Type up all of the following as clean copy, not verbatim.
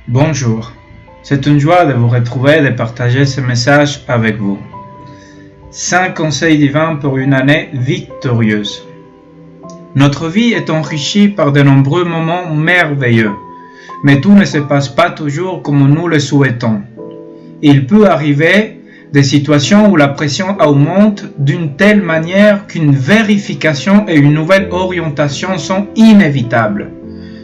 Bonjour, c'est une joie de vous retrouver et de partager ce message avec vous. 5 conseils divins pour une année victorieuse. Notre vie est enrichie par de nombreux moments merveilleux, mais tout ne se passe pas toujours comme nous le souhaitons. Il peut arriver des situations où la pression augmente d'une telle manière qu'une vérification et une nouvelle orientation sont inévitables.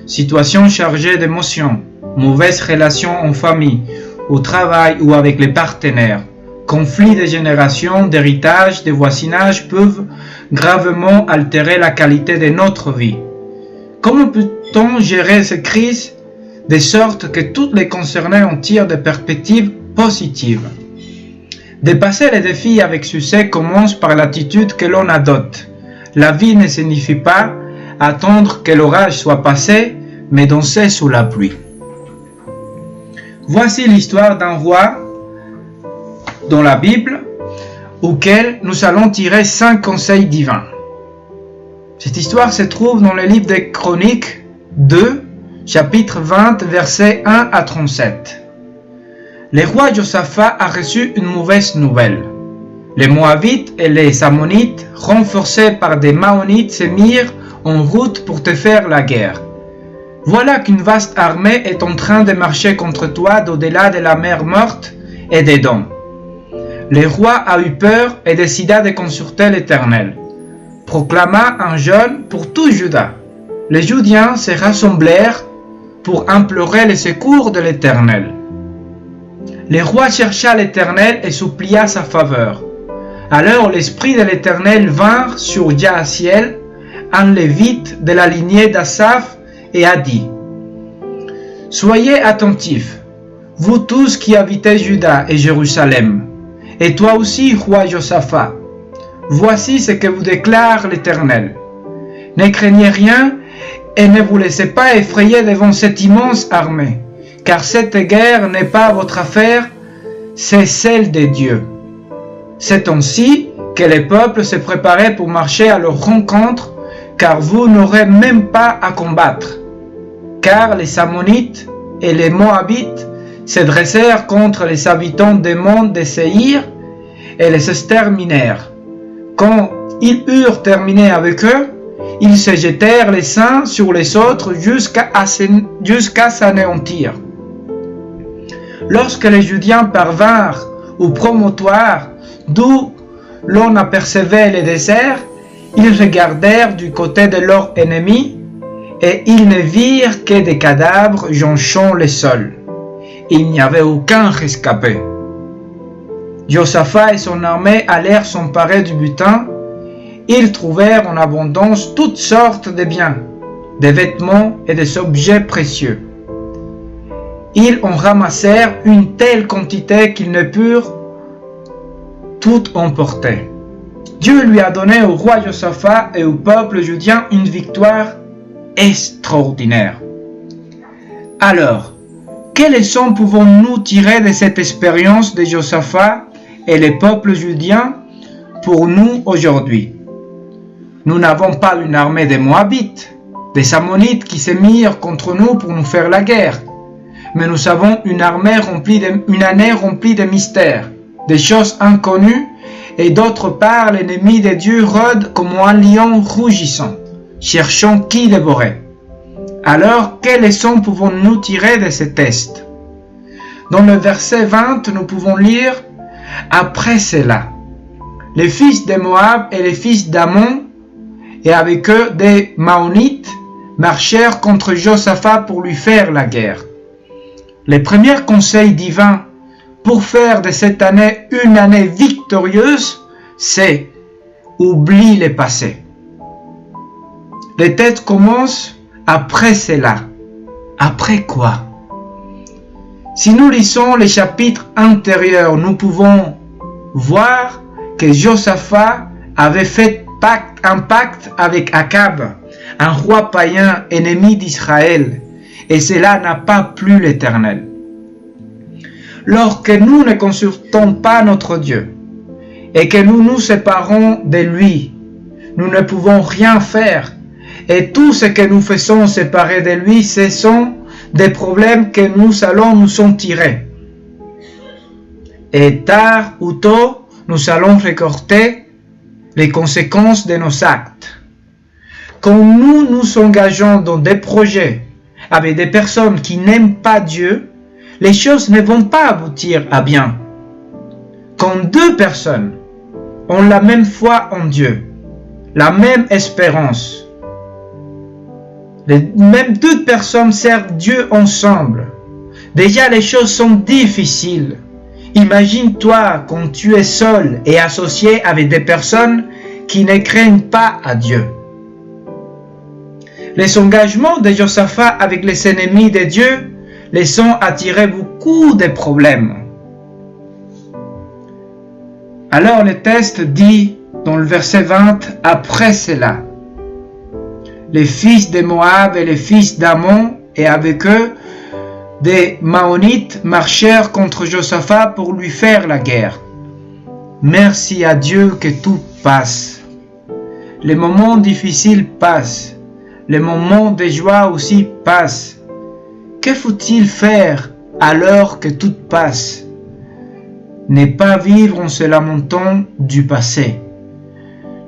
Situations chargées d'émotions, mauvaises relations en famille, au travail ou avec les partenaires, conflits de génération, d'héritage, de voisinage peuvent gravement altérer la qualité de notre vie. Comment peut-on gérer ces crises de sorte que tous les concernés en tirent des perspectives positives? Dépasser les défis avec succès commence par l'attitude que l'on adopte. La vie ne signifie pas attendre que l'orage soit passé, mais danser sous la pluie. Voici l'histoire d'un roi dans la Bible, auquel nous allons tirer 5 conseils divins. Cette histoire se trouve dans le livre des Chroniques 2, chapitre 20, versets 1 à 37. Le roi Josaphat a reçu une mauvaise nouvelle. Les Moabites et les Ammonites, renforcés par des Maonites, se mirent en route pour te faire la guerre. Voilà qu'une vaste armée est en train de marcher contre toi d'au-delà de la mer morte et d'Édom. Le roi a eu peur et décida de consulter l'Éternel. Proclama un jeûne pour tout Juda. Les Judiens se rassemblèrent pour implorer le secours de l'Éternel. Le roi chercha l'Éternel et supplia sa faveur. Alors l'Esprit de l'Éternel vint sur Jaasiel, un lévite de la lignée d'Asaph, et a dit: Soyez attentifs, vous tous qui habitez Juda et Jérusalem, et toi aussi, roi Josaphat. Voici ce que vous déclare l'Éternel. Ne craignez rien et ne vous laissez pas effrayer devant cette immense armée, car cette guerre n'est pas votre affaire, c'est celle de Dieu. C'est ainsi que les peuples se préparaient pour marcher à leur rencontre, car vous n'aurez même pas à combattre. Car les Ammonites et les Moabites se dressèrent contre les habitants des monts de Séhir et les exterminèrent. Quand ils eurent terminé avec eux, ils se jetèrent les uns sur les autres jusqu'à s'anéantir. Lorsque les Judiens parvinrent au promontoire d'où l'on apercevait le désert, ils regardèrent du côté de leur ennemi et ils ne virent que des cadavres jonchant le sol. Il n'y avait aucun rescapé. Josaphat et son armée allèrent s'emparer du butin. Ils trouvèrent en abondance toutes sortes de biens, des vêtements et des objets précieux. Ils en ramassèrent une telle quantité qu'ils ne purent tout emporter. Dieu lui a donné au roi Josaphat et au peuple judien une victoire extraordinaire. Alors, quelles leçons pouvons-nous tirer de cette expérience de Josaphat et les peuples judiens pour nous aujourd'hui? Nous n'avons pas une armée des Moabites, des Ammonites qui se mirent contre nous pour nous faire la guerre, mais nous avons une année remplie de mystères, des choses inconnues, et d'autre part l'ennemi de Dieu rôde comme un lion rougissant, cherchant qui dévorer. Alors, quelles leçons pouvons-nous tirer de ces tests? Dans le verset 20, nous pouvons lire: Après cela, les fils de Moab et les fils d'Ammon, et avec eux des Maonites, marchèrent contre Josaphat pour lui faire la guerre. Les premiers conseils divins pour faire de cette année une année victorieuse, c'est: oublie le passé. Les textes commencent après cela. Après quoi? Si nous lisons les chapitres antérieurs, nous pouvons voir que Josaphat avait fait un pacte avec Akab, un roi païen ennemi d'Israël, et cela n'a pas plu l'Éternel. Lorsque nous ne consultons pas notre Dieu et que nous nous séparons de lui, nous ne pouvons rien faire. Et tout ce que nous faisons séparer de lui, ce sont des problèmes que nous allons nous en tirer. Et tard ou tôt, nous allons récolter les conséquences de nos actes. Quand nous nous engageons dans des projets avec des personnes qui n'aiment pas Dieu, les choses ne vont pas aboutir à bien. Quand deux personnes ont la même foi en Dieu, la même espérance, les mêmes deux personnes servent Dieu ensemble, déjà les choses sont difficiles. Imagine-toi quand tu es seul et associé avec des personnes qui ne craignent pas à Dieu. Les engagements de Josaphat avec les ennemis de Dieu les ont attiré beaucoup de problèmes. Alors le texte dit dans le verset 20, après cela, les fils de Moab et les fils d'Ammon et avec eux des Maonites marchèrent contre Josaphat pour lui faire la guerre. Merci à Dieu que tout passe. Les moments difficiles passent. Les moments de joie aussi passent. Que faut-il faire alors que tout passe? Ne pas vivre en se lamentant du passé.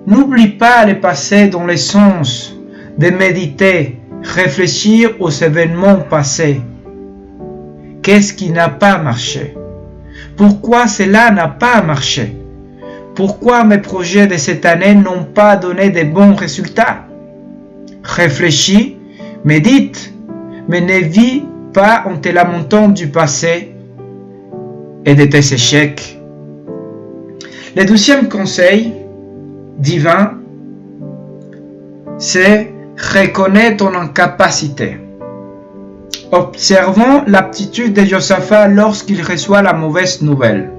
N'oublie pas le passé dans le sens de méditer, réfléchir aux événements passés. Qu'est-ce qui n'a pas marché? Pourquoi cela n'a pas marché? Pourquoi mes projets de cette année n'ont pas donné de bons résultats? Réfléchis, médite, mais ne vis pas en te lamentant du passé et de tes échecs. Le deuxième conseil divin, c'est reconnaître ton incapacité. Observons l'aptitude de Josaphat lorsqu'il reçoit la mauvaise nouvelle.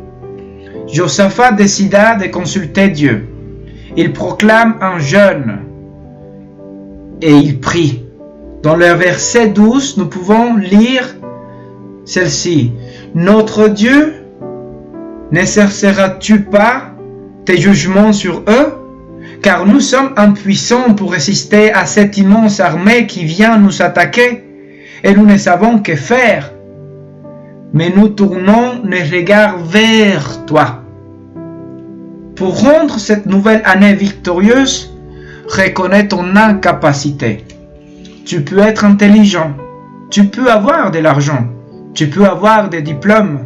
Josaphat décida de consulter Dieu. Il proclame un jeûne et il prie. Dans le verset 12, nous pouvons lire celle-ci. Notre Dieu, n'exerceras-tu pas tes jugements sur eux? Car nous sommes impuissants pour résister à cette immense armée qui vient nous attaquer et nous ne savons que faire. Mais nous tournons nos regards vers toi. Pour rendre cette nouvelle année victorieuse, reconnais ton incapacité. Tu peux être intelligent, tu peux avoir de l'argent, tu peux avoir des diplômes,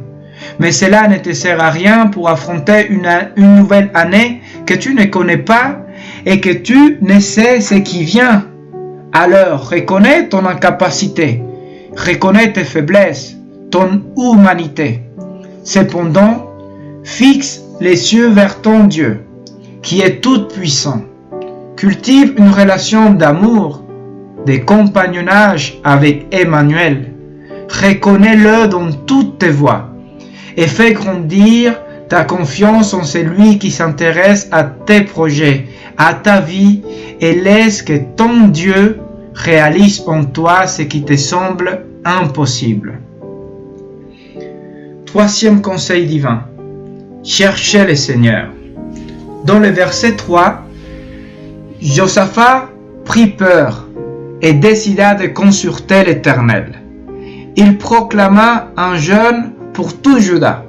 mais cela ne te sert à rien pour affronter une nouvelle année que tu ne connais pas et que tu ne sais ce qui vient. Alors, reconnais ton incapacité, reconnais tes faiblesses, ton humanité. Cependant, fixe les yeux vers ton Dieu, qui est tout-puissant. Cultive une relation d'amour, de compagnonnage avec Emmanuel. Reconnais-le dans toutes tes voies et fais grandir ta confiance en celui qui s'intéresse à tes projets, à ta vie et laisse que ton Dieu réalise en toi ce qui te semble impossible. Troisième conseil divin. Cherchez le Seigneur. Dans le verset 3, Josaphat prit peur et décida de consulter l'Éternel. Il proclama un jeûne pour tout Juda.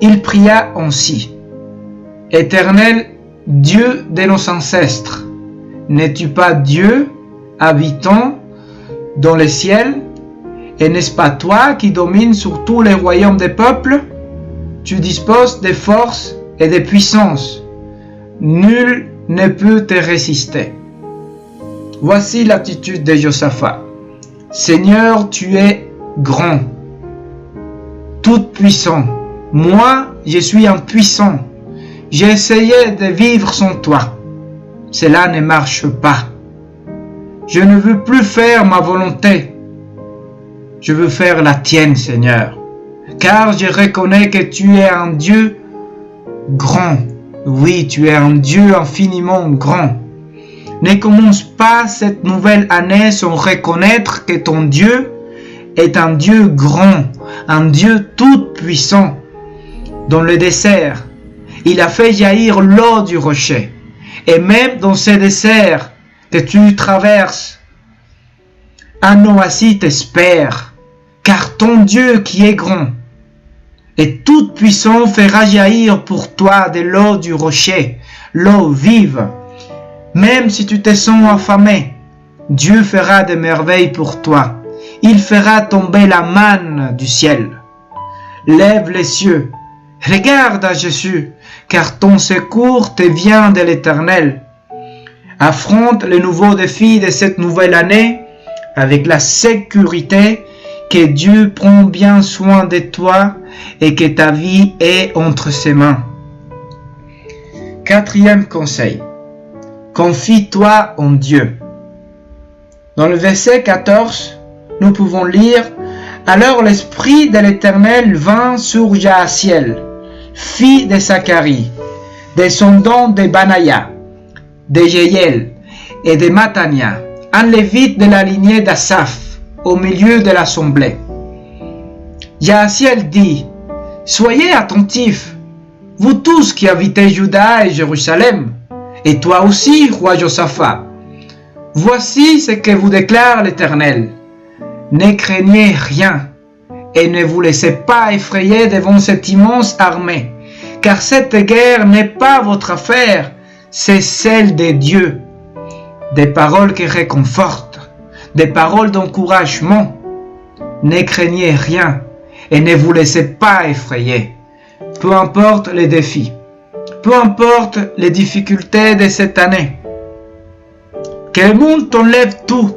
Il pria ainsi. Éternel, Dieu de nos ancêtres, n'es-tu pas Dieu habitant dans les ciels? Et n'est-ce pas toi qui domines sur tous les royaumes des peuples? Tu disposes de force et de puissance. Nul ne peut te résister. Voici l'attitude de Josaphat. Seigneur, tu es grand, tout-puissant. Moi, je suis impuissant. J'ai essayé de vivre sans toi. Cela ne marche pas. Je ne veux plus faire ma volonté. Je veux faire la tienne, Seigneur. Car je reconnais que tu es un Dieu grand. Oui, tu es un Dieu infiniment grand. Ne commence pas cette nouvelle année sans reconnaître que ton Dieu est un Dieu grand, un Dieu tout-puissant. Dans le désert, il a fait jaillir l'eau du rocher. Et même dans ce désert que tu traverses, un oasis t'espère, car ton Dieu qui est grand et tout puissant fera jaillir pour toi de l'eau du rocher, l'eau vive. Même si tu te sens affamé, Dieu fera des merveilles pour toi. Il fera tomber la manne du ciel. Lève les cieux, regarde à Jésus, car ton secours te vient de l'Éternel. Affronte les nouveaux défis de cette nouvelle année avec la sécurité que Dieu prend bien soin de toi et que ta vie est entre ses mains. Quatrième conseil. Confie-toi en Dieu. Dans le verset 14, nous pouvons lire « Alors l'Esprit de l'Éternel vint sur Jaasiel, fille de Zacharie, descendant de Banaya, de Jéhiel et de Matania, un lévite de la lignée d'Asaph, au milieu de l'assemblée. Jaasiel dit, « Soyez attentifs, vous tous qui habitez Juda et Jérusalem, et toi aussi, roi Josaphat. Voici ce que vous déclare l'Éternel. Ne craignez rien, et ne vous laissez pas effrayer devant cette immense armée, car cette guerre n'est pas votre affaire, c'est celle de Dieu. » Des paroles qui réconfortent, des paroles d'encouragement. Ne craignez rien, et ne vous laissez pas effrayer. Peu importe les défis, peu importe les difficultés de cette année. Que le monde t'enlève tout,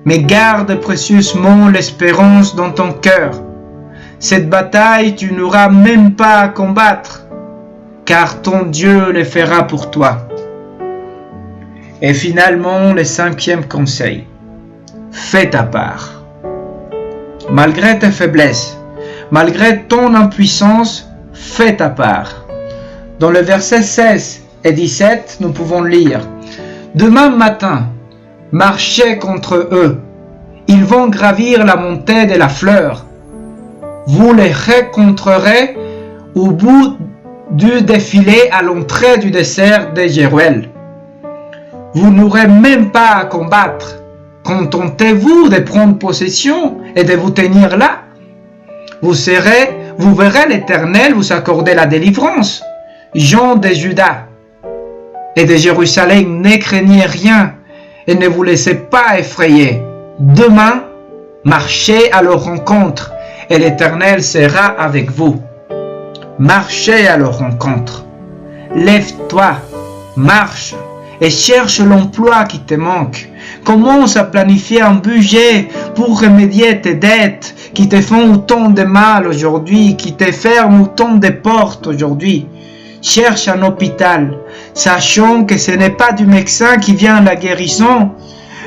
mais garde précieusement l'espérance dans ton cœur. Cette bataille, tu n'auras même pas à combattre, car ton Dieu le fera pour toi. Et finalement, le cinquième conseil. Fais ta part. Malgré tes faiblesses, malgré ton impuissance, fais ta part. Dans le verset 16 et 17, nous pouvons lire « Demain matin, marchez contre eux. Ils vont gravir la montée de la fleur. Vous les rencontrerez au bout du défilé à l'entrée du désert de Jéruel. Vous n'aurez même pas à combattre. Contentez-vous de prendre possession et de vous tenir là. Vous verrez l'Éternel vous accorder la délivrance. Gens de Juda et de Jérusalem, ne craignez rien et ne vous laissez pas effrayer. Demain, marchez à leur rencontre et l'Éternel sera avec vous. Marchez à leur rencontre. Lève-toi, marche et cherche l'emploi qui te manque. Commence à planifier un budget pour remédier tes dettes qui te font autant de mal aujourd'hui, qui te ferment autant de portes aujourd'hui. Cherche un hôpital, sachant que ce n'est pas du médecin qui vient la guérison,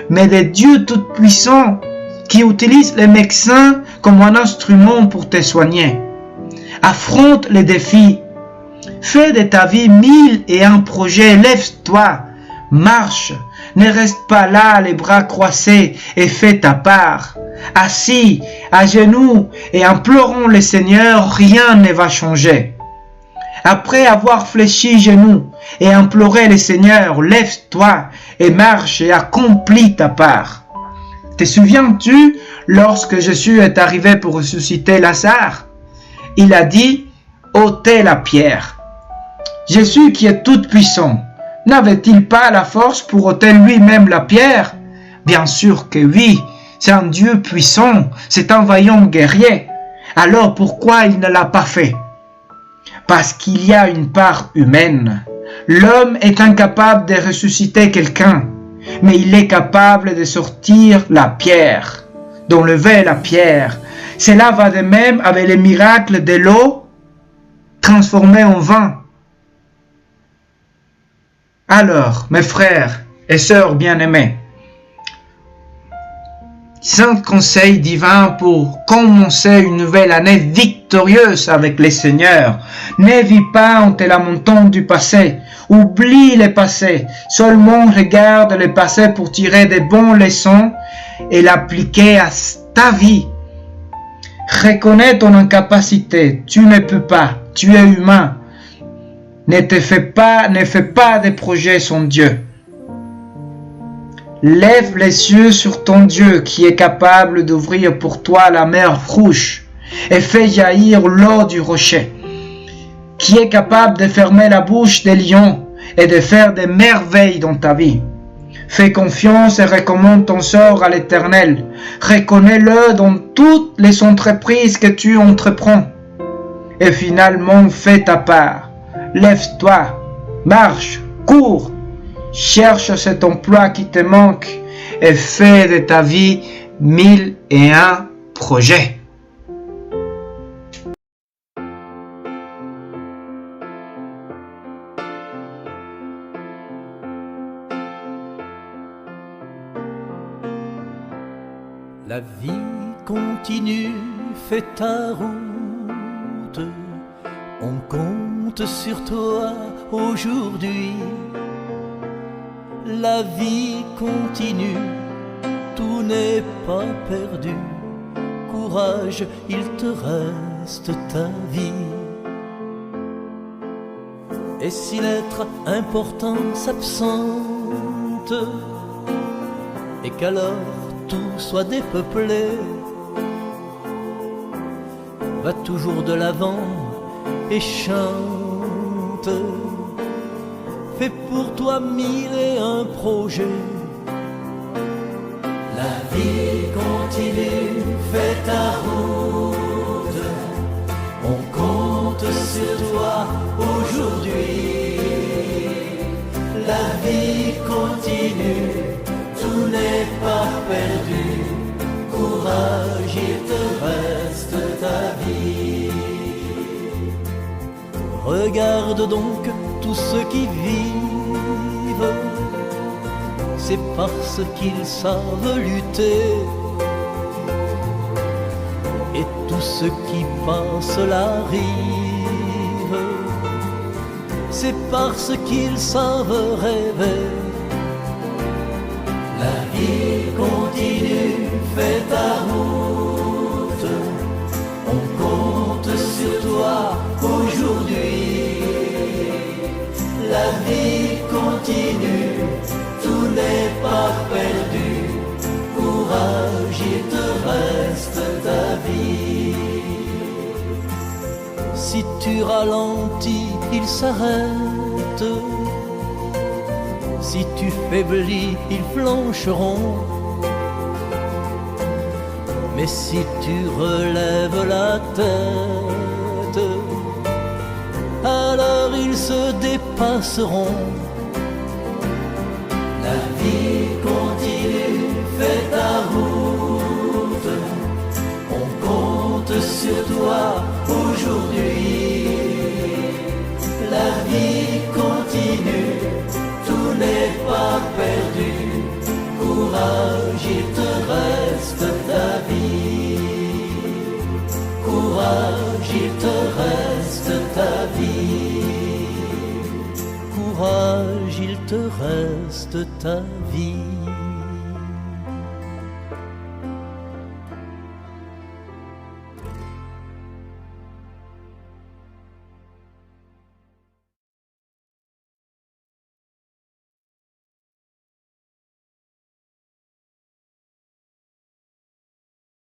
mais de Dieu Tout-Puissant qui utilise les médecins comme un instrument pour te soigner. Affronte les défis. Fais de ta vie 1001 projets. Lève-toi, marche. Ne reste pas là les bras croisés et fais ta part. Assis, à genoux et implorant le Seigneur, rien ne va changer. Après avoir fléchi genoux et imploré le Seigneur, lève-toi et marche et accomplis ta part. Te souviens-tu lorsque Jésus est arrivé pour ressusciter Lazare? Il a dit, ôtez la pierre. Jésus qui est tout puissant, n'avait-il pas la force pour ôter lui-même la pierre? Bien sûr que oui, c'est un Dieu puissant, c'est un vaillant guerrier. Alors pourquoi il ne l'a pas fait? Parce qu'il y a une part humaine. L'homme est incapable de ressusciter quelqu'un, mais il est capable de sortir la pierre, d'enlever la pierre. Cela va de même avec les miracles de l'eau transformée en vin. Alors, mes frères et sœurs bien-aimés, 5 conseils divins pour commencer une nouvelle année victorieuse avec le Seigneur. Ne vis pas en te lamentant du passé. Oublie le passé. Seulement regarde le passé pour tirer de bonnes leçons et l'appliquer à ta vie. Reconnais ton incapacité. Tu ne peux pas. Tu es humain. Ne fais pas de projets sans Dieu. Lève les yeux sur ton Dieu qui est capable d'ouvrir pour toi la mer rouge et fait jaillir l'eau du rocher, qui est capable de fermer la bouche des lions et de faire des merveilles dans ta vie. Fais confiance et recommande ton sort à l'Éternel. Reconnais-le dans toutes les entreprises que tu entreprends. Et finalement, fais ta part. Lève-toi, marche, cours, cherche cet emploi qui te manque et fais de ta vie 1001 projets. La vie continue, fais ta route. On compte sur toi aujourd'hui. La vie continue, tout n'est pas perdu. Courage, il te reste ta vie. Et si l'être important s'absente, et qu'alors tout soit dépeuplé, va toujours de l'avant et chante. Fais pour toi 1001 projets. La vie continue, fais ta route. On compte sur toi aujourd'hui. La vie continue, tout n'est pas perdu. Courage, il te reste ta vie. Regarde donc tous ceux qui vivent, c'est parce qu'ils savent lutter. Et tous ceux qui passent la rive, c'est parce qu'ils savent rêver. La vie continue, fais ta route. On compte sur toi aujourd'hui. La vie continue, tout n'est pas perdu. Courage, il te reste ta vie. Si tu ralentis, il s'arrête. Si tu faiblis, ils flancheront. Mais si tu relèves la tête, alors ils se dépasseront. La vie continue, fais ta route. On compte sur toi aujourd'hui. La vie continue, tout n'est pas perdu. Courage, il te reste ta vie. Courage, il te reste ta vie. Courage, il te reste ta vie.